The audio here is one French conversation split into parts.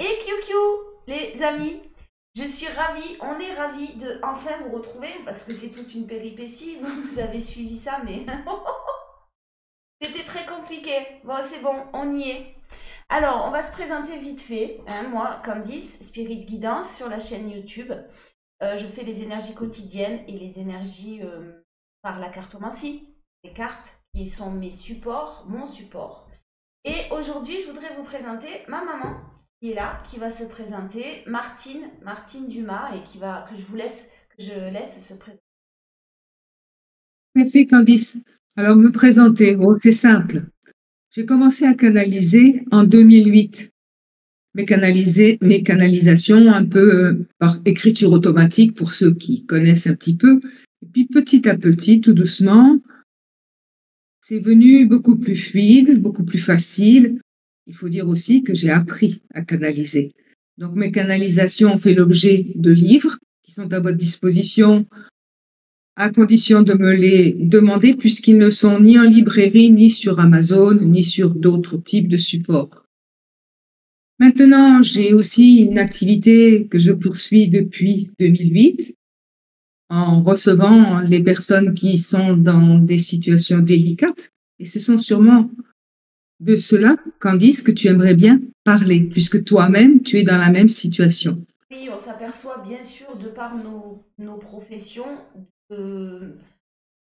Et QQ, les amis, je suis ravie, on est ravis de enfin vous retrouver parce que c'est toute une péripétie. Vous avez suivi ça, mais c'était très compliqué. Bon, c'est bon, on y est. Alors, on va se présenter vite fait. Hein, moi, Candice, Spirit Guidance sur la chaîne YouTube. Je fais les énergies quotidiennes et les énergies par la cartomancie. Les cartes qui sont mes supports, mon support. Et aujourd'hui, je voudrais vous présenter ma maman qui est là, qui va se présenter, Martine Dumas, et que je laisse se présenter. Merci Candice. Alors me présenter, c'est simple. J'ai commencé à canaliser en 2008. Mes canalisations un peu par écriture automatique pour ceux qui connaissent un petit peu. Et puis petit à petit, tout doucement, c'est venu beaucoup plus fluide, beaucoup plus facile. Il faut dire aussi que j'ai appris à canaliser. Donc mes canalisations ont fait l'objet de livres qui sont à votre disposition à condition de me les demander puisqu'ils ne sont ni en librairie, ni sur Amazon, ni sur d'autres types de supports. Maintenant, j'ai aussi une activité que je poursuis depuis 2008 en recevant les personnes qui sont dans des situations délicates. Et ce sont sûrement de cela, Candice, que tu aimerais bien parler, puisque toi-même, tu es dans la même situation. Oui, on s'aperçoit bien sûr, de par nos professions, de,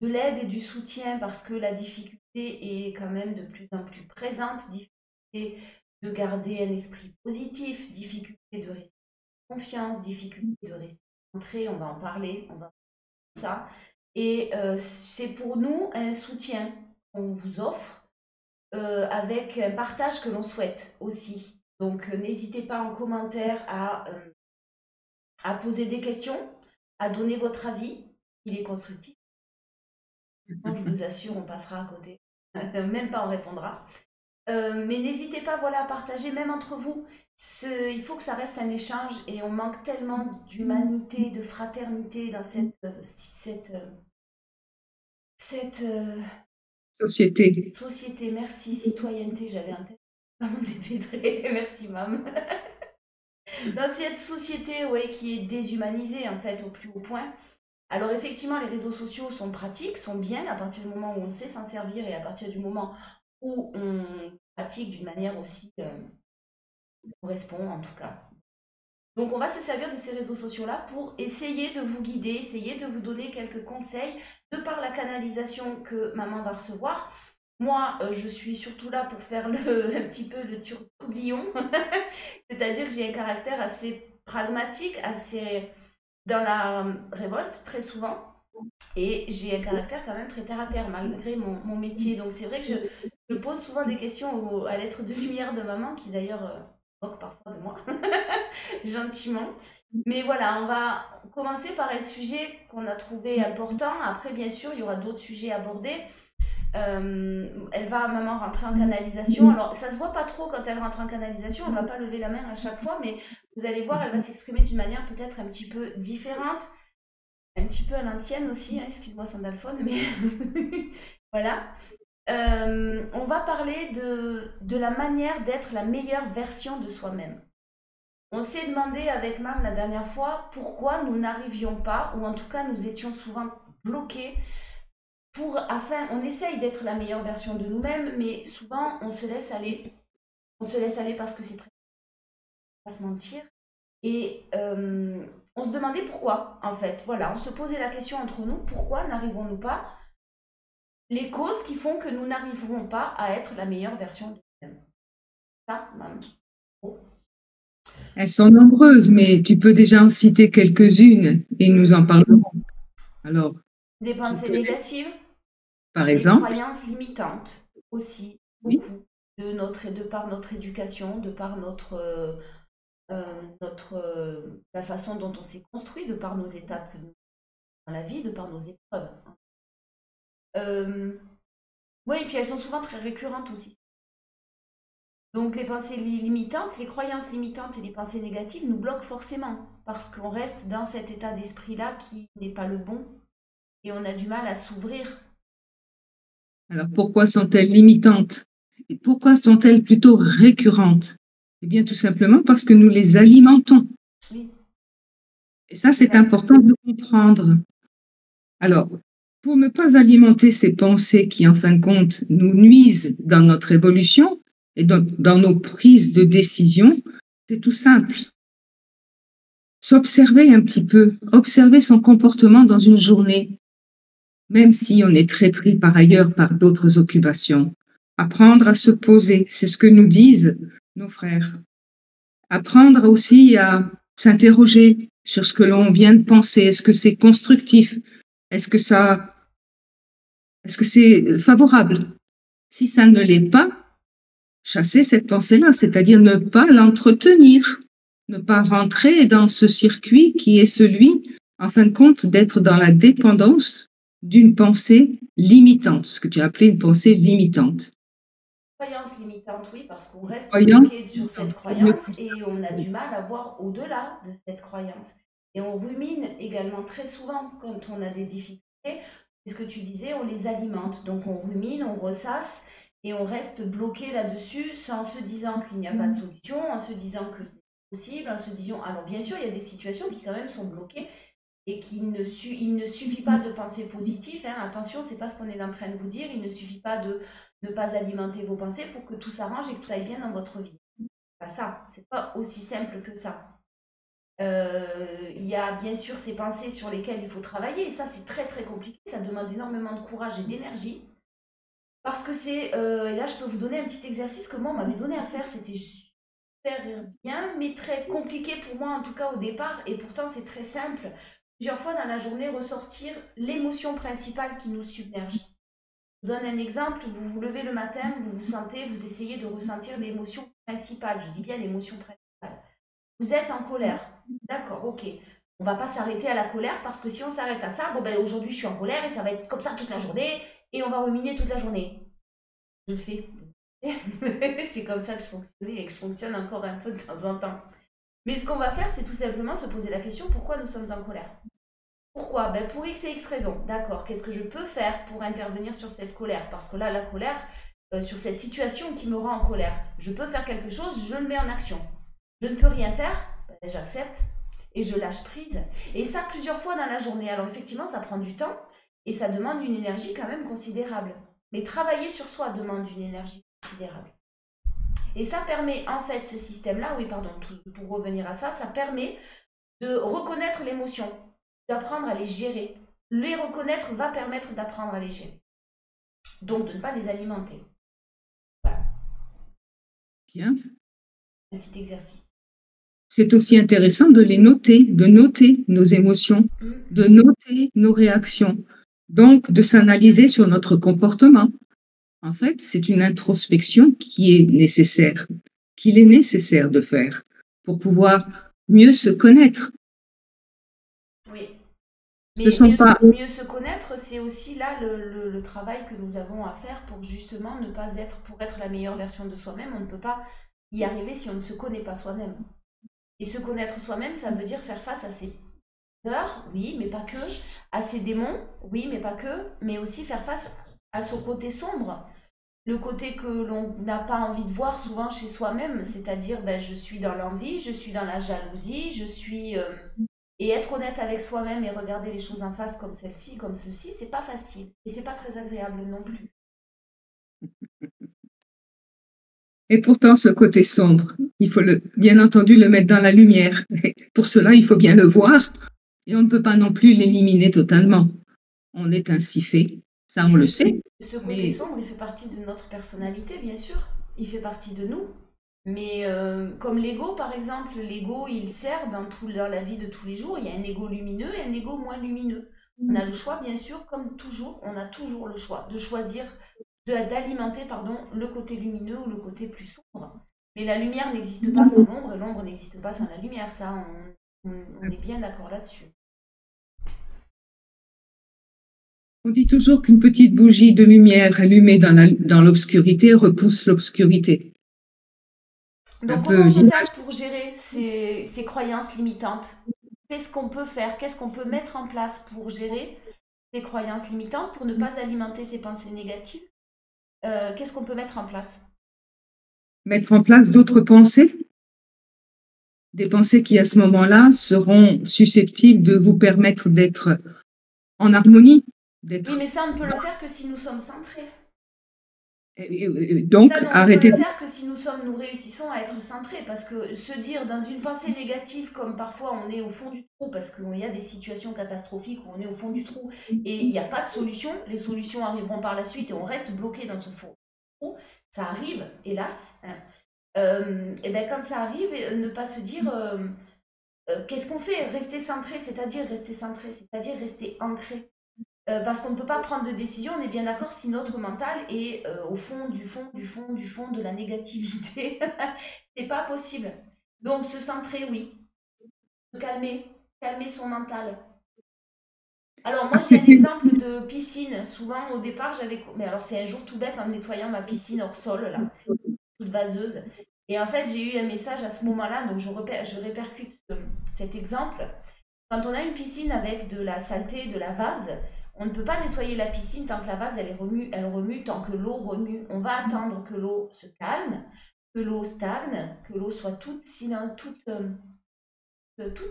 de l'aide et du soutien, parce que la difficulté est quand même de plus en plus présente, difficulté de garder un esprit positif, difficulté de rester en confiance, difficulté de rester centré, on va en parler, on va parler de ça. Et c'est pour nous un soutien qu'on vous offre avec un partage que l'on souhaite aussi. Donc n'hésitez pas en commentaire à poser des questions, à donner votre avis, il est constructif. Non, je vous assure, on passera à côté. Même pas on répondra. Mais n'hésitez pas, voilà, à partager, même entre vous. Il faut que ça reste un échange et on manque tellement d'humanité, de fraternité dans cette Société. société. Merci, citoyenneté, j'avais un tel. Maman dépêtrée, merci, maman. Dans cette société, ouais, qui est déshumanisée, en fait, au plus haut point. Alors effectivement, les réseaux sociaux sont pratiques, sont bien à partir du moment où on sait s'en servir et à partir du moment où on pratique d'une manière aussi qui correspond en tout cas. Donc on va se servir de ces réseaux sociaux-là pour essayer de vous guider, essayer de vous donner quelques conseils de par la canalisation que maman va recevoir. Moi, je suis surtout là pour faire un petit peu le tourbillon, c'est-à-dire que j'ai un caractère assez pragmatique, assez dans la révolte très souvent. Et j'ai un caractère quand même très terre à terre, malgré mon métier. Donc c'est vrai que je pose souvent des questions à l'être de lumière de maman, qui d'ailleurs moque parfois de moi, gentiment. Mais voilà, on va commencer par un sujet qu'on a trouvé important. Après, bien sûr, il y aura d'autres sujets abordés. Elle va, maman, rentrer en canalisation. Alors, ça se voit pas trop quand elle rentre en canalisation. Elle va pas lever la main à chaque fois, mais vous allez voir, elle va s'exprimer d'une manière peut-être un petit peu différente. Un petit peu à l'ancienne aussi, hein, excuse-moi Sandalphone, mais voilà. On va parler de la manière d'être la meilleure version de soi-même. On s'est demandé avec Mam la dernière fois pourquoi nous n'arrivions pas, ou en tout cas nous étions souvent bloqués, on essaye d'être la meilleure version de nous-mêmes, mais souvent on se laisse aller. On se laisse aller parce que c'est très pas se mentir. Et on se demandait pourquoi, en fait. Voilà, on se posait la question entre nous, pourquoi n'arrivons-nous pas? Les causes qui font que nous n'arriverons pas à être la meilleure version de nous-mêmes. Ça, maman. Oh. Elles sont nombreuses, mais tu peux déjà en citer quelques-unes et nous en parlerons. Alors, des pensées négatives, par des exemple, croyances limitantes aussi, oui. beaucoup, de par notre éducation, de par la façon dont on s'est construit, de par nos étapes dans la vie, de par nos épreuves. Oui, et puis elles sont souvent très récurrentes aussi. Donc les pensées limitantes, les croyances limitantes et les pensées négatives nous bloquent forcément parce qu'on reste dans cet état d'esprit-là qui n'est pas le bon et on a du mal à s'ouvrir. Alors pourquoi sont-elles limitantes? Et pourquoi sont-elles plutôt récurrentes? Eh bien, tout simplement parce que nous les alimentons. Oui. Et ça, c'est important de comprendre. Alors, pour ne pas alimenter ces pensées qui, en fin de compte, nous nuisent dans notre évolution et dans nos prises de décision, c'est tout simple. S'observer un petit peu, observer son comportement dans une journée, même si on est très pris par ailleurs par d'autres occupations. Apprendre à se poser, c'est ce que nous disent nos frères. Apprendre aussi à s'interroger sur ce que l'on vient de penser. Est-ce que c'est constructif? Est-ce que c'est favorable? Si ça ne l'est pas, chasser cette pensée-là, c'est-à-dire ne pas l'entretenir, ne pas rentrer dans ce circuit qui est celui, en fin de compte, d'être dans la dépendance d'une pensée limitante, ce que tu as appelé une pensée limitante. Croyance limitante, oui, parce qu'on reste Croyance bloqué sur cette croyance et on a du mal à voir au-delà de cette croyance. Et on rumine également très souvent quand on a des difficultés. C'est ce que tu disais, on les alimente. Donc on rumine, on ressasse et on reste bloqué là-dessus sans se disant qu'il n'y a pas de solution, en se disant que c'est possible, en se disant... Alors bien sûr, il y a des situations qui quand même sont bloquées et qu'il il ne suffit pas de penser positif. Hein. Attention, c'est pas ce qu'on est en train de vous dire. Il ne suffit pas de ne pas alimenter vos pensées pour que tout s'arrange et que tout aille bien dans votre vie. Pas ça, c'est pas aussi simple que ça. Il y a bien sûr ces pensées sur lesquelles il faut travailler et ça c'est très très compliqué, ça demande énormément de courage et d'énergie parce que c'est, et là je peux vous donner un petit exercice que moi on m'avait donné à faire, c'était super bien mais très compliqué pour moi en tout cas au départ et pourtant c'est très simple. Plusieurs fois dans la journée ressortir l'émotion principale qui nous submerge. Je vous donne un exemple, vous vous levez le matin, vous vous sentez, vous essayez de ressentir l'émotion principale, je dis bien l'émotion principale. Vous êtes en colère, d'accord, ok. On va pas s'arrêter à la colère parce que si on s'arrête à ça, bon ben aujourd'hui je suis en colère et ça va être comme ça toute la journée et on va ruminer toute la journée. Je le fais. C'est comme ça que je fonctionnais et que je fonctionne encore un peu de temps en temps. Mais ce qu'on va faire, c'est tout simplement se poser la question pourquoi nous sommes en colère. Pourquoi? Ben pour X et X raisons. D'accord, qu'est-ce que je peux faire pour intervenir sur cette colère? Parce que là, la colère, sur cette situation qui me rend en colère, je peux faire quelque chose, je le mets en action. Je ne peux rien faire, ben j'accepte et je lâche prise. Et ça plusieurs fois dans la journée. Alors effectivement, ça prend du temps et ça demande une énergie quand même considérable. Mais travailler sur soi demande une énergie considérable. Et ça permet en fait ce système-là, oui pardon, pour revenir à ça, ça permet de reconnaître l'émotion, d'apprendre à les gérer. Les reconnaître va permettre d'apprendre à les gérer. Donc de ne pas les alimenter. Voilà. Bien. Un petit exercice. C'est aussi intéressant de les noter, de noter nos émotions, de noter nos réactions, donc de s'analyser sur notre comportement. En fait, c'est une introspection qui est nécessaire, qu'il est nécessaire de faire pour pouvoir mieux se connaître. Oui. Mais mieux se connaître, c'est aussi là le travail que nous avons à faire pour justement ne pas être, pour être la meilleure version de soi-même. On ne peut pas y arriver si on ne se connaît pas soi-même. Et se connaître soi-même, ça veut dire faire face à ses peurs, oui, mais pas que, à ses démons, oui, mais pas que, mais aussi faire face à son côté sombre, le côté que l'on n'a pas envie de voir souvent chez soi-même, c'est-à-dire ben, je suis dans l'envie, je suis dans la jalousie, je suis... Et être honnête avec soi-même et regarder les choses en face comme celle-ci, comme ceci, c'est pas facile. Et c'est pas très agréable non plus. Et pourtant, ce côté sombre, il faut bien entendu le mettre dans la lumière. Et pour cela, il faut bien le voir. Et on ne peut pas non plus l'éliminer totalement. On est ainsi fait. Ça, on le sait. Ce côté sombre, il fait partie de notre personnalité, bien sûr. Il fait partie de nous. Mais comme l'ego, par exemple, l'ego, il sert dans la vie de tous les jours. Il y a un ego lumineux et un ego moins lumineux. On a le choix, bien sûr, comme toujours, on a toujours le choix de choisir, d'alimenter, pardon, le côté lumineux ou le côté plus sombre. Mais la lumière n'existe pas sans l'ombre et l'ombre n'existe pas sans la lumière. Ça, on est bien d'accord là-dessus. On dit toujours qu'une petite bougie de lumière allumée dans l'obscurité repousse l'obscurité. Donc, comment on peut faire pour gérer ces croyances limitantes? Qu'est-ce qu'on peut faire? Qu'est-ce qu'on peut mettre en place pour gérer ces croyances limitantes, pour ne pas alimenter ces pensées négatives? Qu'est-ce qu'on peut mettre en place? mettre en place d'autres pensées, des pensées qui, à ce moment-là, seront susceptibles de vous permettre d'être en harmonie, Oui, mais ça, on ne peut le faire que si nous sommes centrés. Donc, ça, non, arrêtez. On ne peut le faire que si nous réussissons à être centrés, parce que se dire dans une pensée négative, comme parfois on est au fond du trou, parce qu'il y a des situations catastrophiques où on est au fond du trou et il n'y a pas de solution, les solutions arriveront par la suite et on reste bloqué dans ce fond du trou, ça arrive, hélas. Et bien quand ça arrive, ne pas se dire qu'est-ce qu'on fait, rester centré, c'est-à-dire rester ancré. Parce qu'on ne peut pas prendre de décision, on est bien d'accord, si notre mental est au fond de la négativité. C'est pas possible. Donc se centrer, oui. Se calmer son mental. Alors moi j'ai un exemple de piscine. Souvent au départ mais alors c'est un jour tout bête en nettoyant ma piscine hors sol, là, toute vaseuse. Et en fait j'ai eu un message à ce moment-là, donc je répercute cet exemple. Quand on a une piscine avec de la saleté, de la vase, on ne peut pas nettoyer la piscine tant que la vase elle remue, tant que l'eau remue. On va attendre que l'eau se calme, que l'eau stagne, que l'eau soit toute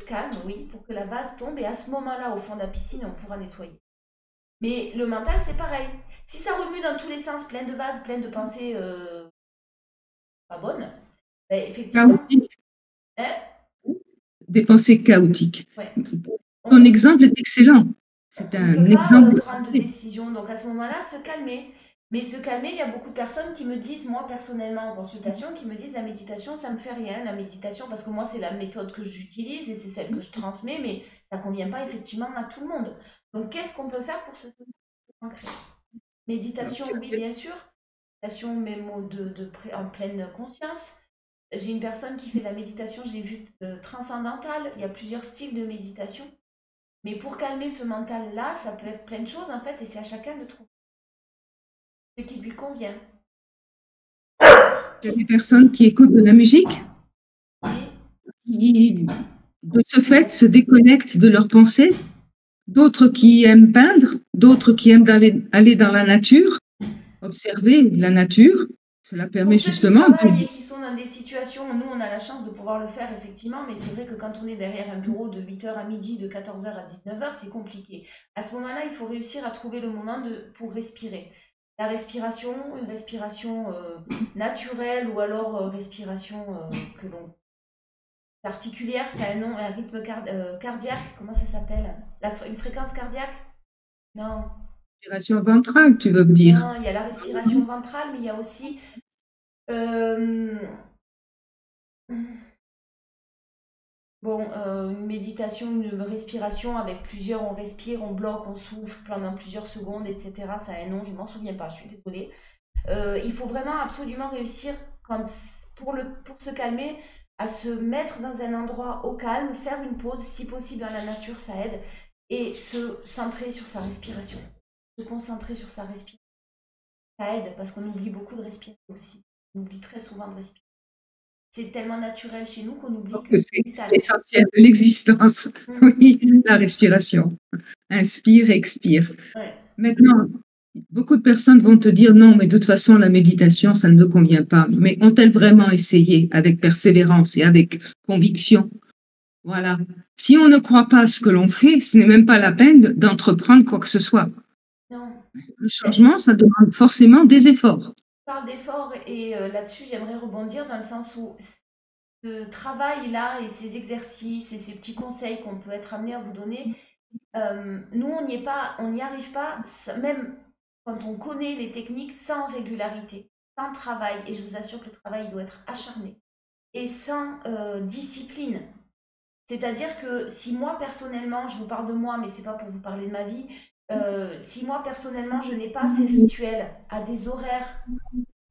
calme, oui, pour que la vase tombe. Et à ce moment-là, au fond de la piscine, on pourra nettoyer. Mais le mental, c'est pareil. Si ça remue dans tous les sens, plein de vases, plein de pensées pas bonnes, ben, effectivement. Chaotique. Des pensées chaotiques. Ouais. Ton exemple est excellent. C'est On ne un peut exemple. pas prendre de décision. Donc à ce moment-là, se calmer. Mais se calmer, il y a beaucoup de personnes qui me disent, moi personnellement en consultation, qui me disent la méditation, ça me fait rien, la méditation, parce que moi c'est la méthode que j'utilise et c'est celle que je transmets, mais ça ne convient pas effectivement à tout le monde. Donc qu'est-ce qu'on peut faire pour se ancrer? Méditation, oui bien sûr. Méditation même en pleine conscience. J'ai une personne qui fait de la méditation, j'ai vu transcendantale, il y a plusieurs styles de méditation. Mais pour calmer ce mental-là, ça peut être plein de choses en fait, et c'est à chacun de trouver ce qui lui convient. Il y a des personnes qui écoutent de la musique, qui, de ce fait, se déconnectent de leurs pensées, d'autres qui aiment peindre, d'autres qui aiment aller dans la nature, observer la nature. Cela permet pour ceux justement qui travaillent et qui sont dans des situations, nous on a la chance de pouvoir le faire effectivement, mais c'est vrai que quand on est derrière un bureau de 8h à midi, de 14h à 19h, c'est compliqué. À ce moment-là, il faut réussir à trouver le moment pour respirer. La respiration, une respiration naturelle ou alors respiration que l'on particulière, c'est un nom, un rythme cardiaque, comment ça s'appelle? Une fréquence cardiaque? Non. respiration ventrale, tu veux me dire? Non, il y a la respiration ventrale, mais il y a aussi une méditation, une respiration avec plusieurs, on respire, on bloque, on souffle pendant plusieurs secondes, etc. Ça a un nom, je ne m'en souviens pas, je suis désolée. Il faut vraiment absolument réussir, pour se calmer, à se mettre dans un endroit au calme, faire une pause, si possible dans la nature, ça aide, et se centrer sur sa respiration, se concentrer sur sa respiration. Ça aide parce qu'on oublie beaucoup de respirer aussi. On oublie très souvent de respirer. C'est tellement naturel chez nous qu'on oublie que c'est l'essentiel de l'existence. Oui, la respiration. Inspire, expire. Ouais. Maintenant, beaucoup de personnes vont te dire non, mais de toute façon, la méditation, ça ne me convient pas. Mais ont-elles vraiment essayé avec persévérance et avec conviction? Voilà. Si on ne croit pas à ce que l'on fait, ce n'est même pas la peine d'entreprendre quoi que ce soit. Non. Le changement, ça demande forcément des efforts. Je parle d'efforts et là-dessus, j'aimerais rebondir dans le sens où ce travail-là et ces exercices et ces petits conseils qu'on peut être amené à vous donner, nous, on n'y arrive pas, même quand on connaît les techniques, sans régularité, sans travail. Et je vous assure que le travail doit être acharné et sans discipline. C'est-à-dire que si moi, personnellement, je vous parle de moi, mais c'est pas pour vous parler de ma vie, si moi, personnellement, je n'ai pas ces rituels à des horaires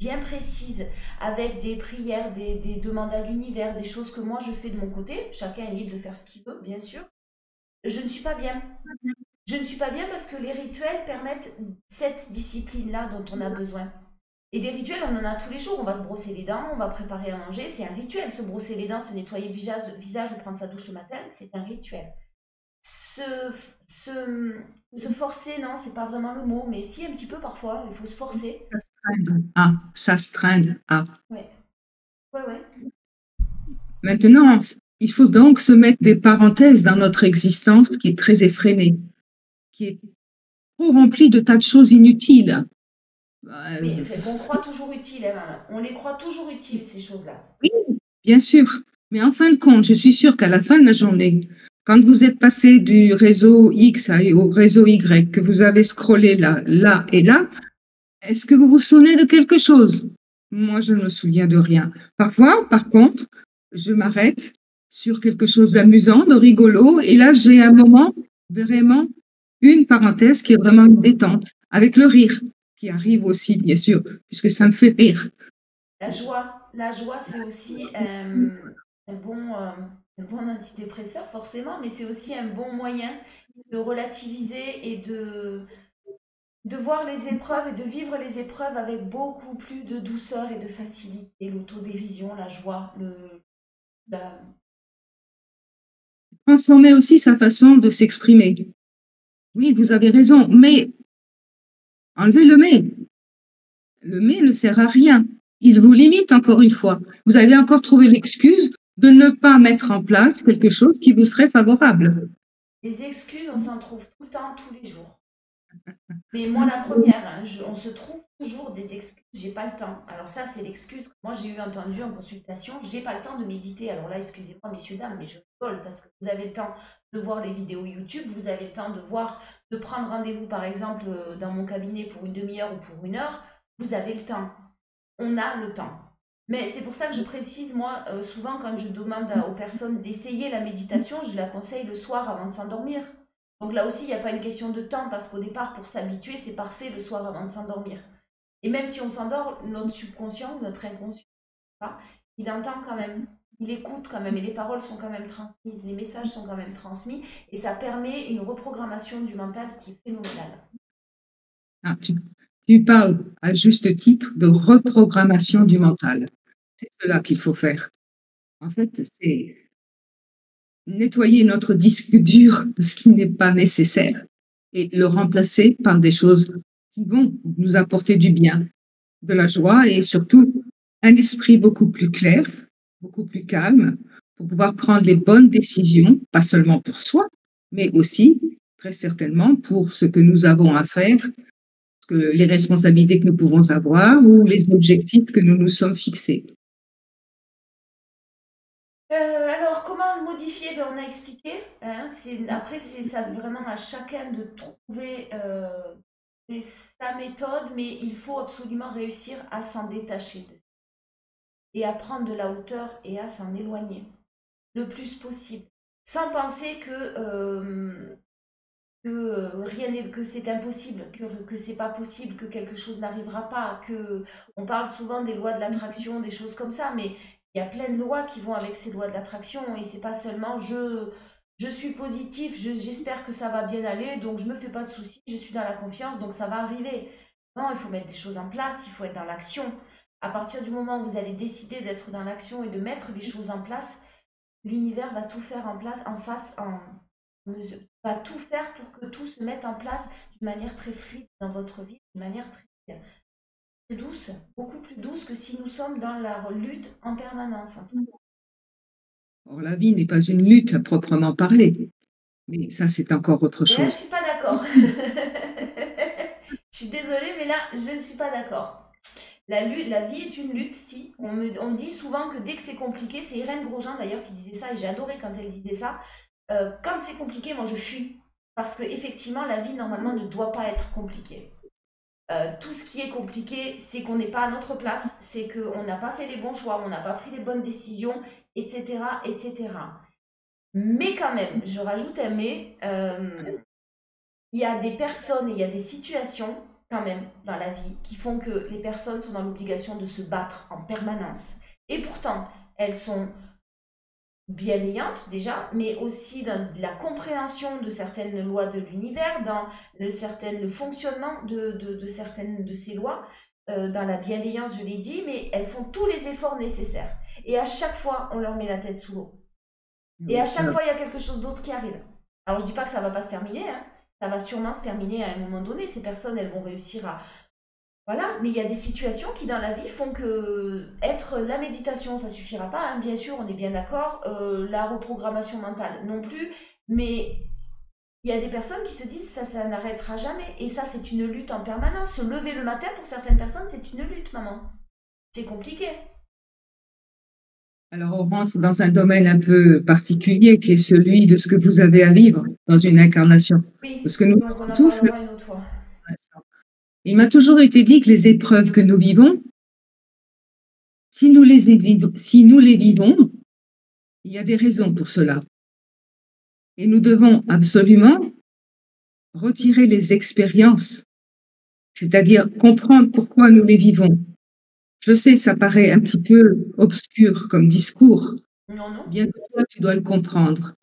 bien précises, avec des prières, des demandes à l'univers, des choses que moi je fais de mon côté, chacun est libre de faire ce qu'il veut, bien sûr, je ne suis pas bien. Je ne suis pas bien parce que les rituels permettent cette discipline-là dont on a besoin. Et des rituels, on en a tous les jours. On va se brosser les dents, on va préparer à manger, c'est un rituel. Se brosser les dents, se nettoyer le visage ou prendre sa douche le matin, c'est un rituel. Se forcer, non, c'est pas vraiment le mot, mais si un petit peu parfois, il faut se forcer. S'astreindre à. Ouais. Ouais, ouais. Maintenant, il faut donc se mettre des parenthèses dans notre existence qui est très effrénée, qui est trop remplie de tas de choses inutiles. Mais Euh, enfin, qu'on croit toujours utile, hein, maman. On les croit toujours utiles, ces choses-là. oui, bien sûr. Mais en fin de compte, je suis sûre qu'à la fin de la journée, quand vous êtes passé du réseau X au réseau Y, que vous avez scrollé là, là et là, est-ce que vous vous souvenez de quelque chose? Moi, je ne me souviens de rien. Parfois, par contre, je m'arrête sur quelque chose d'amusant, de rigolo, et là, j'ai un moment, vraiment, une parenthèse qui est vraiment une détente, avec le rire, qui arrive aussi, bien sûr, puisque ça me fait rire. La joie, c'est aussi un bon, un bon antidépresseur, forcément, mais c'est aussi un bon moyen de relativiser et de voir les épreuves et de vivre les épreuves avec beaucoup plus de douceur et de facilité. L'autodérision, la joie, la- Transformer aussi sa façon de s'exprimer. Oui, vous avez raison, mais enlevez le mais. Le mais ne sert à rien. Il vous limite encore une fois. Vous allez encore trouver l'excuse de ne pas mettre en place quelque chose qui vous serait favorable. les excuses, on s'en trouve tout le temps, tous les jours. Mais moi, la première, hein, on se trouve toujours des excuses. J'ai pas le temps. Alors ça, c'est l'excuse que moi j'ai eu entendue en consultation. J'ai pas le temps de méditer. Alors là, excusez-moi, messieurs dames, mais je rigole parce que vous avez le temps de voir les vidéos YouTube, vous avez le temps de voir, de prendre rendez-vous par exemple dans mon cabinet pour une demi-heure ou pour une heure. Vous avez le temps. On a le temps. Mais c'est pour ça que je précise, moi, souvent quand je demande aux personnes d'essayer la méditation, je la conseille le soir avant de s'endormir. Donc là aussi, il n'y a pas une question de temps, parce qu'au départ, pour s'habituer, c'est parfait le soir avant de s'endormir. Et même si on s'endort, notre subconscient ou notre inconscient, il entend quand même, il écoute quand même, et les paroles sont quand même transmises, les messages sont quand même transmis, et ça permet une reprogrammation du mental qui est phénoménale. Ah, tu parles à juste titre de reprogrammation du mental. C'est cela qu'il faut faire. En fait, c'est nettoyer notre disque dur de ce qui n'est pas nécessaire et le remplacer par des choses qui vont nous apporter du bien, de la joie et surtout un esprit beaucoup plus clair, beaucoup plus calme pour pouvoir prendre les bonnes décisions, pas seulement pour soi, mais aussi très certainement pour ce que nous avons à faire, que les responsabilités que nous pouvons avoir ou les objectifs que nous nous sommes fixés. Alors, comment le modifier? Ben, on a expliqué, hein, après, c'est ça vraiment à chacun de trouver sa méthode, mais il faut absolument réussir à s'en détacher et à prendre de la hauteur et à s'en éloigner le plus possible, sans penser rien n'est, que c'est impossible, que c'est pas possible, que quelque chose n'arrivera pas, que on parle souvent des lois de l'attraction, des choses comme ça, mais il y a plein de lois qui vont avec ces lois de l'attraction et c'est pas seulement je suis positif, j'espère que ça va bien aller, donc je me fais pas de soucis, je suis dans la confiance, donc ça va arriver. Non, il faut mettre des choses en place, il faut être dans l'action. À partir du moment où vous allez décider d'être dans l'action et de mettre les choses en place, l'univers va tout faire en place, en face, en mesure, va tout faire pour que tout se mette en place d'une manière très fluide dans votre vie, d'une manière très douce, beaucoup plus douce que si nous sommes dans la lutte en permanence. Or, la vie n'est pas une lutte à proprement parler, mais ça, c'est encore autre Et là, je ne chose. suis pas d'accord. Je suis désolée, mais là, je ne suis pas d'accord. La vie est une lutte, si. On dit souvent que dès que c'est compliqué, c'est Irène Grosjean d'ailleurs qui disait ça, et j'ai adoré quand elle disait ça. Quand c'est compliqué, moi je fuis. Parce que effectivement, la vie normalement ne doit pas être compliquée. Tout ce qui est compliqué, c'est qu'on n'est pas à notre place, c'est qu'on n'a pas fait les bons choix, on n'a pas pris les bonnes décisions, etc., etc. Mais quand même, je rajoute un mais, il y a des personnes et il y a des situations quand même dans la vie qui font que les personnes sont dans l'obligation de se battre en permanence. Et pourtant, elles sont bienveillante déjà, mais aussi dans la compréhension de certaines lois de l'univers, dans le fonctionnement de certaines de ces lois, dans la bienveillance, je l'ai dit, mais elles font tous les efforts nécessaires. Et à chaque fois, on leur met la tête sous l'eau. Et à Oui, chaque fois, il y a quelque chose d'autre qui arrive. Alors, je dis pas que ça va pas se terminer, hein. Ça va sûrement se terminer à un moment donné. Ces personnes, elles vont réussir Voilà, mais il y a des situations qui dans la vie font que être la méditation, ça suffira pas, hein, bien sûr, on est bien d'accord, la reprogrammation mentale non plus, mais il y a des personnes qui se disent ça n'arrêtera jamais, et ça c'est une lutte en permanence. Se lever le matin pour certaines personnes, c'est une lutte, maman. C'est compliqué. Alors, on rentre dans un domaine un peu particulier qui est celui de ce que vous avez à vivre dans une incarnation. Oui, Parce que nous donc on avons en tous. parlera une autre fois. Il m'a toujours été dit que les épreuves que nous vivons, si nous les vivons, il y a des raisons pour cela. Et nous devons absolument retirer les expériences, c'est-à-dire comprendre pourquoi nous les vivons. Je sais, ça paraît un petit peu obscur comme discours, Non, non. bien que toi, tu dois le comprendre.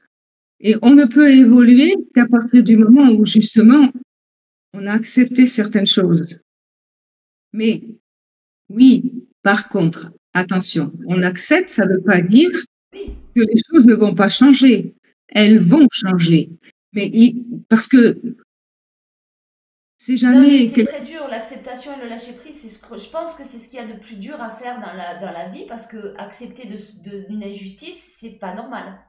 Et on ne peut évoluer qu'à partir du moment où, justement, on a accepté certaines choses. Mais oui, par contre, attention, on accepte, ça ne veut pas dire Oui. que les choses ne vont pas changer. Elles vont changer. Mais parce que c'est Non, mais jamais c'est très dur, l'acceptation et le lâcher prise, je pense que c'est ce qu'il y a de plus dur à faire dans la vie, parce que accepter une injustice, c'est pas normal.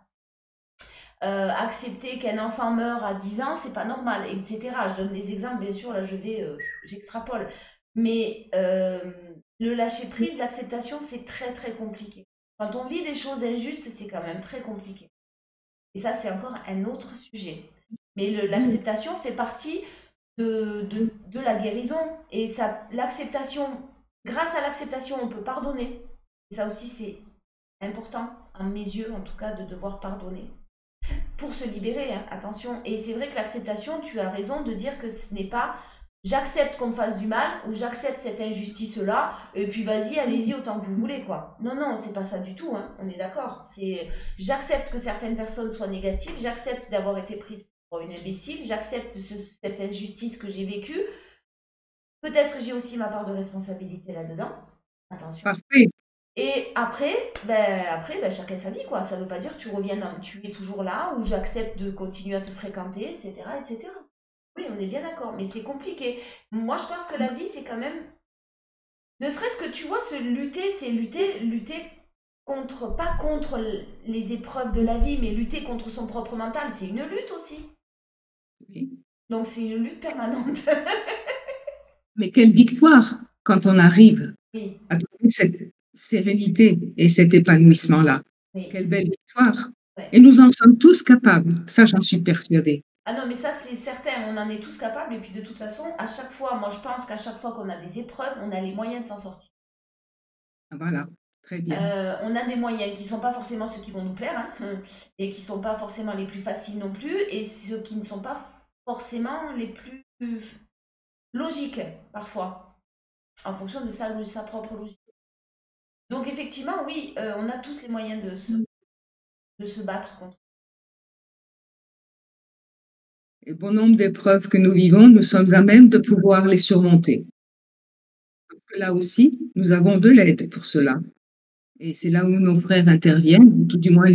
Accepter qu'un enfant meure à 10 ans, c'est pas normal, etc. Je donne des exemples, bien sûr, là j'extrapole. Mais le lâcher prise, l'acceptation, c'est très très compliqué. Quand on vit des choses injustes, c'est quand même très compliqué. Et ça, c'est encore un autre sujet. Mais l'acceptation fait partie de la guérison. Et l'acceptation, grâce à l'acceptation, on peut pardonner. Et ça aussi, c'est important, à mes yeux en tout cas, de devoir pardonner pour se libérer, hein, attention. Et c'est vrai que l'acceptation, tu as raison de dire que ce n'est pas j'accepte qu'on me fasse du mal ou j'accepte cette injustice-là et puis vas-y, allez-y autant que vous voulez, quoi. Non, non, c'est pas ça du tout, hein, on est d'accord. C'est j'accepte que certaines personnes soient négatives, j'accepte d'avoir été prise pour une imbécile, j'accepte cette injustice que j'ai vécue. Peut-être que j'ai aussi ma part de responsabilité là-dedans. Attention. parfait. Et après, chacun sa vie, quoi. Ça veut pas dire que tu es toujours là ou j'accepte de continuer à te fréquenter, etc., etc. Oui, on est bien d'accord, mais c'est compliqué. Moi, je pense que la vie, c'est quand même, ne serait-ce que tu vois, c'est lutter contre, pas contre les épreuves de la vie, mais lutter contre son propre mental, c'est une lutte aussi. Oui. Donc, c'est une lutte permanente. Mais quelle victoire quand on arrive Oui, à trouver cette sérénité et cet épanouissement-là. oui, Quelle belle victoire. ouais. Et nous en sommes tous capables. Ça, j'en suis persuadée. Ah non, mais ça, c'est certain, on en est tous capables. Et puis, de toute façon, à chaque fois, moi, je pense qu'à chaque fois qu'on a des épreuves, on a les moyens de s'en sortir. Voilà, très bien. On a des moyens qui ne sont pas forcément ceux qui vont nous plaire, hein, et qui ne sont pas forcément les plus faciles non plus, et ceux qui ne sont pas forcément les plus logiques, parfois, en fonction de sa propre logique. Donc, effectivement, oui, on a tous les moyens de se battre contre. Et bon nombre d'épreuves que nous vivons, nous sommes à même de pouvoir les surmonter. Parce que là aussi, nous avons de l'aide pour cela. Et c'est là où nos frères interviennent, ou tout du moins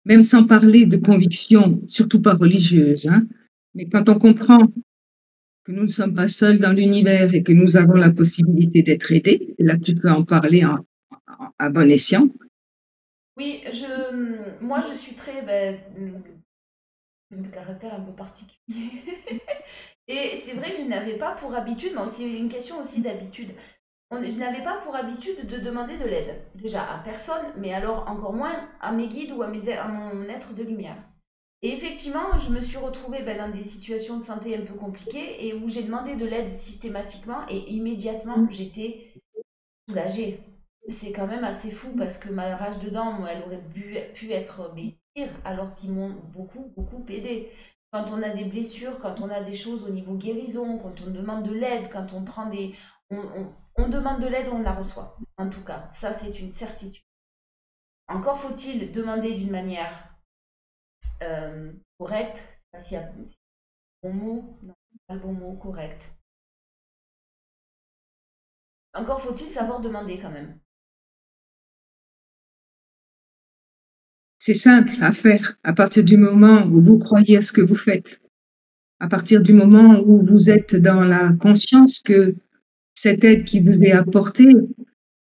même sans parler de convictions, surtout pas religieuses, hein, mais quand on comprend que nous ne sommes pas seuls dans l'univers et que nous avons la possibilité d'être aidés, et là tu peux en parler à bon escient. Oui, moi, je suis très, de caractère un peu particulier. Et c'est vrai que je n'avais pas pour habitude, mais c'est une question aussi d'habitude. Je n'avais pas pour habitude de demander de l'aide, déjà à personne, mais alors encore moins à mes guides ou à mon être de lumière. Et effectivement, je me suis retrouvée dans des situations de santé un peu compliquées et où j'ai demandé de l'aide systématiquement et immédiatement j'étais soulagée. C'est quand même assez fou parce que ma rage de dents, elle aurait pu être pire alors qu'ils m'ont beaucoup, beaucoup aidé. Quand on a des blessures, quand on a des choses au niveau guérison, quand on demande de l'aide, quand on prend des... on demande de l'aide, on la reçoit. En tout cas, ça c'est une certitude. Encore faut-il demander d'une manière correcte. Je ne sais pas s'il y a le bon mot. Non, pas le bon mot, correct. Encore faut-il savoir demander quand même. C'est simple à faire à partir du moment où vous croyez à ce que vous faites, à partir du moment où vous êtes dans la conscience que cette aide qui vous est apportée,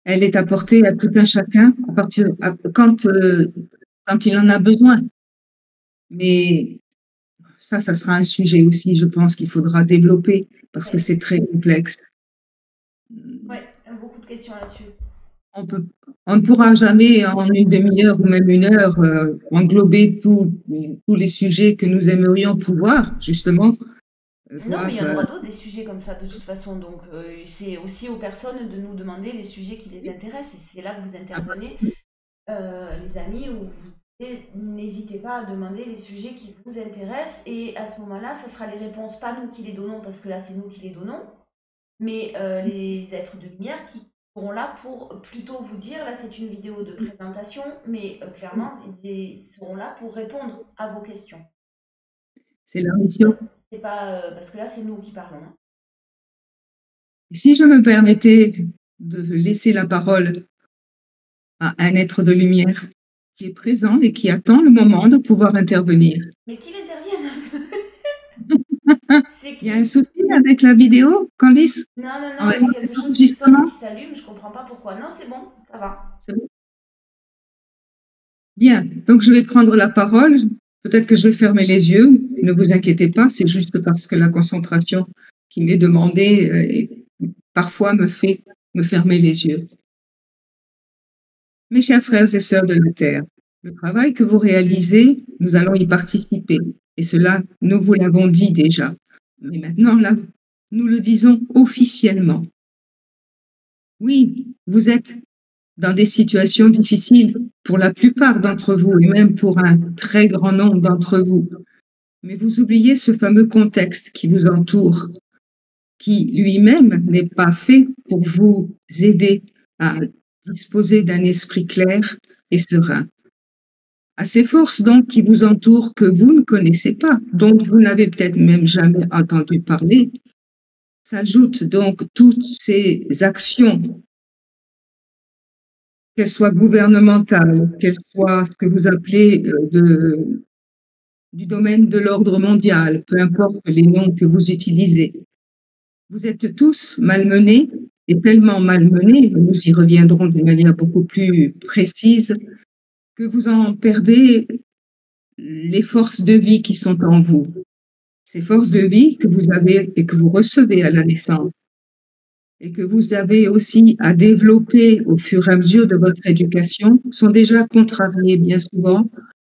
elle est apportée à tout un chacun quand il en a besoin. Mais ça sera un sujet aussi, je pense, qu'il faudra développer parce que c'est très complexe. Oui, beaucoup de questions là-dessus. On ne pourra jamais en une demi-heure ou même une heure englober tous les sujets que nous aimerions pouvoir, justement. Non, mais il y en aura d'autres des sujets comme ça de toute façon. Donc, c'est aussi aux personnes de nous demander les sujets qui les intéressent. Et c'est là que vous intervenez, les amis, où n'hésitez pas à demander les sujets qui vous intéressent. Et à ce moment-là, ça sera les réponses, pas nous qui les donnons, parce que là, c'est nous qui les donnons, mais les êtres de lumière qui seront là pour plutôt vous dire, là, c'est une vidéo de présentation, mais clairement, ils seront là pour répondre à vos questions. C'est leur mission. C'est pas parce que là, c'est nous qui parlons. Hein. Si je me permettais de laisser la parole à un être de lumière qui est présent et qui attend le moment de pouvoir intervenir. Mais qu'il intervienne. Il y a un souci avec la vidéo, Candice? Non, c'est quelque chose qui sonne, qui s'allume, je comprends pas pourquoi. Non, c'est bon, ça va. C'est bon. Bien, donc je vais prendre la parole. Peut-être que je vais fermer les yeux. Ne vous inquiétez pas, c'est juste parce que la concentration qui m'est demandée parfois me fait me fermer les yeux. Mes chers frères et sœurs de la Terre, le travail que vous réalisez, nous allons y participer. Et cela, nous vous l'avons dit déjà. Mais maintenant, là, nous le disons officiellement. Oui, vous êtes dans des situations difficiles pour la plupart d'entre vous et même pour un très grand nombre d'entre vous. Mais vous oubliez ce fameux contexte qui vous entoure, qui lui-même n'est pas fait pour vous aider à disposer d'un esprit clair et serein. À ces forces donc qui vous entourent, que vous ne connaissez pas, dont vous n'avez peut-être même jamais entendu parler, s'ajoutent donc toutes ces actions, qu'elles soient gouvernementales, qu'elles soient ce que vous appelez du domaine de l'ordre mondial, peu importe les noms que vous utilisez. Vous êtes tous malmenés, et tellement malmenés, nous y reviendrons d'une manière beaucoup plus précise, que vous en perdez les forces de vie qui sont en vous. Ces forces de vie que vous avez et que vous recevez à la naissance, et que vous avez aussi à développer au fur et à mesure de votre éducation, sont déjà contrariées bien souvent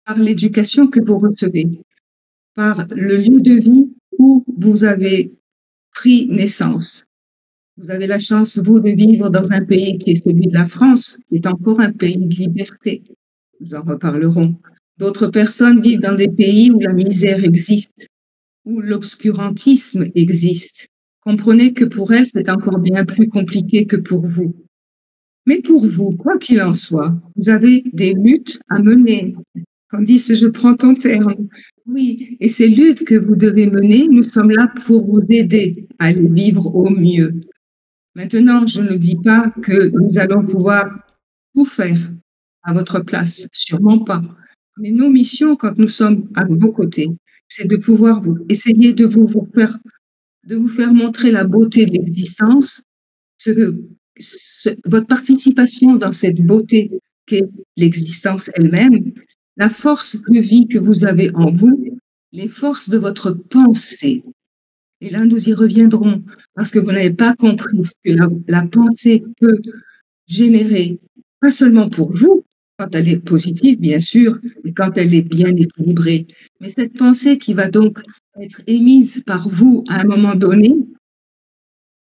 par l'éducation que vous recevez, par le lieu de vie où vous avez pris naissance. Vous avez la chance, vous, de vivre dans un pays qui est celui de la France, qui est encore un pays de liberté. Nous en reparlerons. D'autres personnes vivent dans des pays où la misère existe, où l'obscurantisme existe. Comprenez que pour elles, c'est encore bien plus compliqué que pour vous. Mais pour vous, quoi qu'il en soit, vous avez des luttes à mener. Candice, je prends ton terme. Oui, et ces luttes que vous devez mener, nous sommes là pour vous aider à les vivre au mieux. Maintenant, je ne dis pas que nous allons pouvoir tout faire à votre place, sûrement pas. Mais nos missions, quand nous sommes à vos côtés, c'est de pouvoir essayer de vous faire montrer la beauté de l'existence, votre participation dans cette beauté qu'est l'existence elle-même, la force de vie que vous avez en vous, les forces de votre pensée. Et là, nous y reviendrons, parce que vous n'avez pas compris ce que la pensée peut générer, pas seulement pour vous, quand elle est positive, bien sûr, mais quand elle est bien équilibrée. Mais cette pensée qui va donc être émise par vous à un moment donné,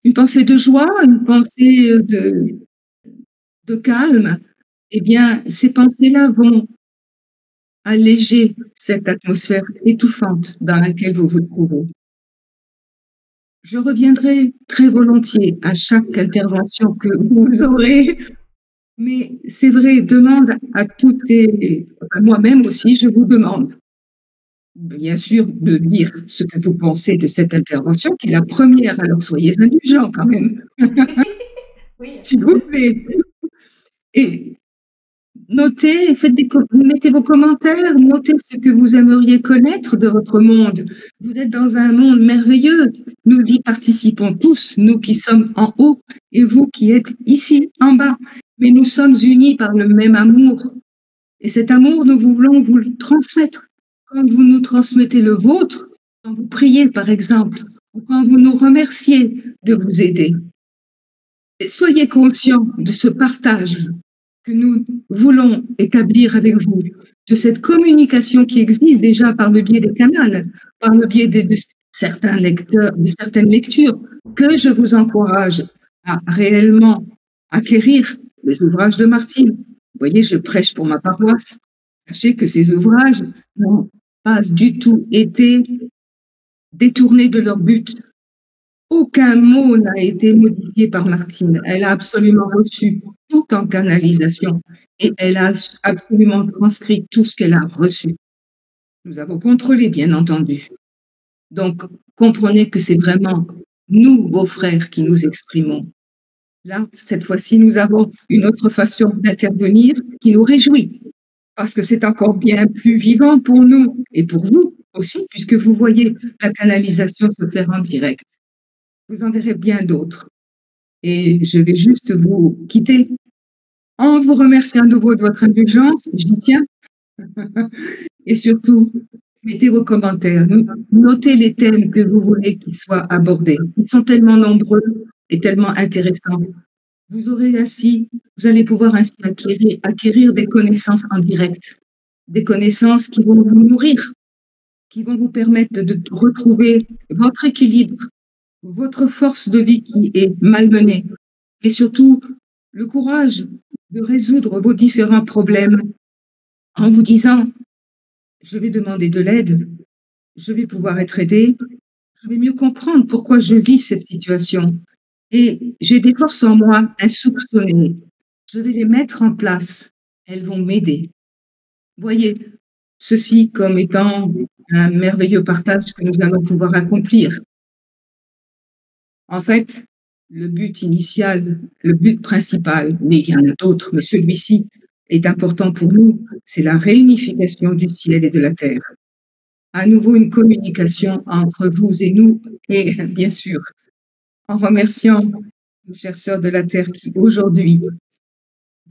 une pensée de joie, une pensée de calme, eh bien, ces pensées-là vont alléger cette atmosphère étouffante dans laquelle vous vous trouvez. Je reviendrai très volontiers à chaque intervention que vous aurez, mais c'est vrai, demande à toutes et à moi-même aussi, je vous demande, bien sûr, de dire ce que vous pensez de cette intervention, qui est la première, alors soyez indulgents quand même. Oui. S'il vous plaît. Et Notez, mettez vos commentaires, notez ce que vous aimeriez connaître de votre monde. Vous êtes dans un monde merveilleux. Nous y participons tous, nous qui sommes en haut et vous qui êtes ici en bas. Mais nous sommes unis par le même amour. Et cet amour, nous voulons vous le transmettre. Quand vous nous transmettez le vôtre, quand vous priez par exemple, ou quand vous nous remerciez de vous aider. Et soyez conscients de ce partage que nous voulons établir avec vous, de cette communication qui existe déjà par le biais des canaux, par le biais de certains lecteurs, de certaines lectures, que je vous encourage à réellement acquérir les ouvrages de Martine. Vous voyez, je prêche pour ma paroisse. Sachez que ces ouvrages n'ont pas du tout été détournés de leur but. Aucun mot n'a été modifié par Martine. Elle a absolument reçu tout en canalisation et elle a absolument transcrit tout ce qu'elle a reçu. Nous avons contrôlé, bien entendu. Donc, comprenez que c'est vraiment nous, vos frères, qui nous exprimons. Là, cette fois-ci, nous avons une autre façon d'intervenir qui nous réjouit, parce que c'est encore bien plus vivant pour nous et pour vous aussi, puisque vous voyez la canalisation se faire en direct. Vous en verrez bien d'autres. Et je vais juste vous quitter en vous remerciant à nouveau de votre indulgence, j'y tiens. Et surtout, mettez vos commentaires, notez les thèmes que vous voulez qu'ils soient abordés. Ils sont tellement nombreux et tellement intéressants. Vous allez pouvoir ainsi acquérir des connaissances en direct, des connaissances qui vont vous nourrir, qui vont vous permettre de retrouver votre équilibre, votre force de vie qui est malmenée, et surtout le courage de résoudre vos différents problèmes en vous disant, je vais demander de l'aide, je vais pouvoir être aidé, je vais mieux comprendre pourquoi je vis cette situation. Et j'ai des forces en moi insoupçonnées. Je vais les mettre en place. Elles vont m'aider. Voyez ceci comme étant un merveilleux partage que nous allons pouvoir accomplir. En fait, le but initial, le but principal, mais il y en a d'autres, mais celui-ci est important pour nous, c'est la réunification du ciel et de la terre. À nouveau, une communication entre vous et nous, et bien sûr, en remerciant nos chères sœurs de la terre qui, aujourd'hui,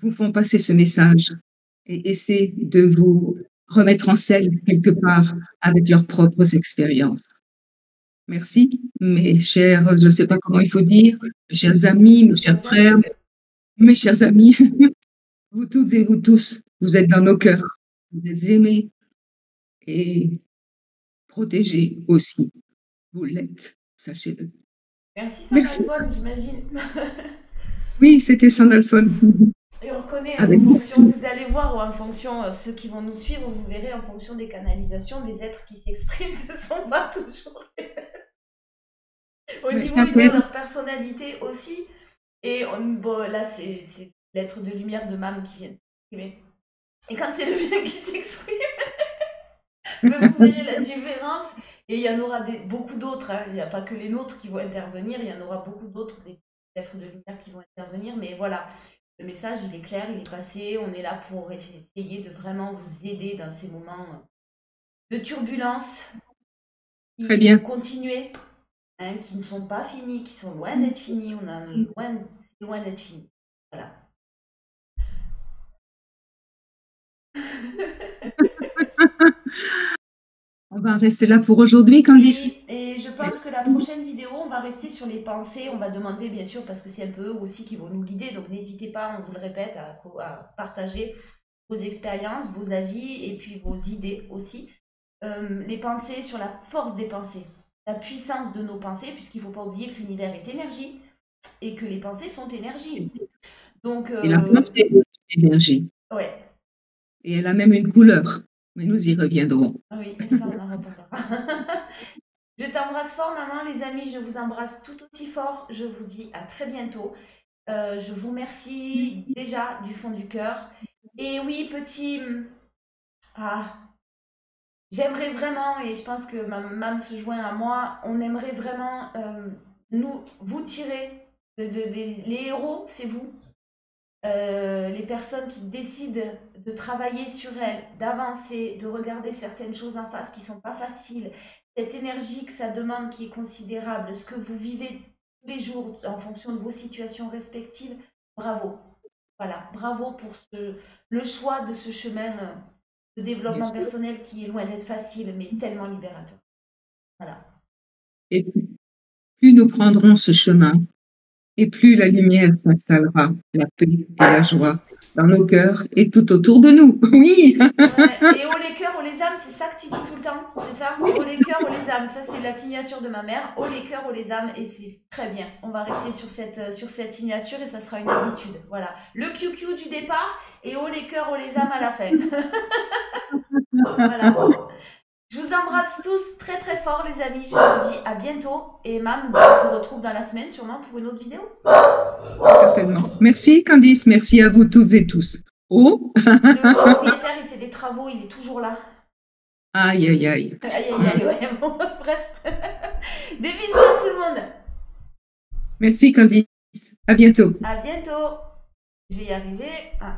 vous font passer ce message et essaient de vous remettre en selle quelque part avec leurs propres expériences. Merci, mes chers, je ne sais pas comment il faut dire, mes chers amis, mes chers frères, mes chers amis, vous toutes et vous tous, vous êtes dans nos cœurs, vous êtes aimés et protégés aussi. Vous l'êtes, sachez-le. Merci Sandalphone, j'imagine. Oui, c'était Sandalphone. Et on connaît en fonction, vous allez voir, ou en fonction, ceux qui vont nous suivre, vous verrez en fonction des canalisations, des êtres qui s'expriment, ce ne sont pas toujours au niveau, ils ont leur personnalité aussi. Et bon, là, c'est l'être de lumière de Mam qui vient de s'exprimer. Et quand c'est le bien qui s'exprime, vous verrez la différence. Et il y en aura beaucoup d'autres. Hein. Il n'y a pas que les nôtres qui vont intervenir. Il y en aura beaucoup d'autres, des êtres de lumière qui vont intervenir. Mais voilà, le message, il est clair, il est passé. On est là pour essayer de vraiment vous aider dans ces moments de turbulence. Très bien. Continuer. Hein, qui ne sont pas finis, qui sont loin d'être finis. On a loin d'être fini. Voilà. On va rester là pour aujourd'hui, Candice. Et je pense que la prochaine vidéo, on va rester sur les pensées. On va demander, bien sûr, parce que c'est un peu eux aussi qui vont nous guider. Donc, n'hésitez pas, on vous le répète, à partager vos expériences, vos avis et puis vos idées aussi. Les pensées sur la force des pensées, la puissance de nos pensées, puisqu'il ne faut pas oublier que l'univers est énergie et que les pensées sont énergie. Donc, et la pensée est énergie. Ouais. Et elle a même une couleur. Mais nous y reviendrons. Oui, et ça, on en reparlera. Je t'embrasse fort, maman. Les amis, je vous embrasse tout aussi fort. Je vous dis à très bientôt. Je vous remercie déjà du fond du cœur. Et oui, petit... j'aimerais vraiment, et je pense que ma maman se joint à moi, on aimerait vraiment vous tirer. Les héros, c'est vous. les personnes qui décident de travailler sur elles, d'avancer, de regarder certaines choses en face qui ne sont pas faciles, cette énergie que ça demande qui est considérable, ce que vous vivez tous les jours en fonction de vos situations respectives, bravo. Voilà, bravo pour le choix de ce chemin de développement personnel qui est loin d'être facile, mais tellement libérateur. Voilà. Et plus nous prendrons ce chemin, et plus la lumière s'installera, la paix et la joie dans nos cœurs et tout autour de nous. Oui. Ouais, et haut les cœurs, haut les âmes, c'est ça que tu dis tout le temps, c'est ça? Haut les cœurs, haut les âmes, ça c'est la signature de ma mère. Haut les cœurs, haut les âmes, et c'est très bien. On va rester sur cette signature et ça sera une habitude. Voilà, le QQ du départ et haut les cœurs, haut les âmes à la fin. Voilà. Je vous embrasse tous très très fort les amis, je vous dis à bientôt et Mam, on se retrouve dans la semaine sûrement pour une autre vidéo. Certainement. Merci Candice, merci à vous toutes et tous. Oh. Le propriétaire il fait des travaux, il est toujours là. Aïe aïe aïe. Aïe aïe aïe, ouais, bon, bref. Des bisous à tout le monde. Merci Candice, à bientôt. À bientôt. Je vais y arriver. Ah.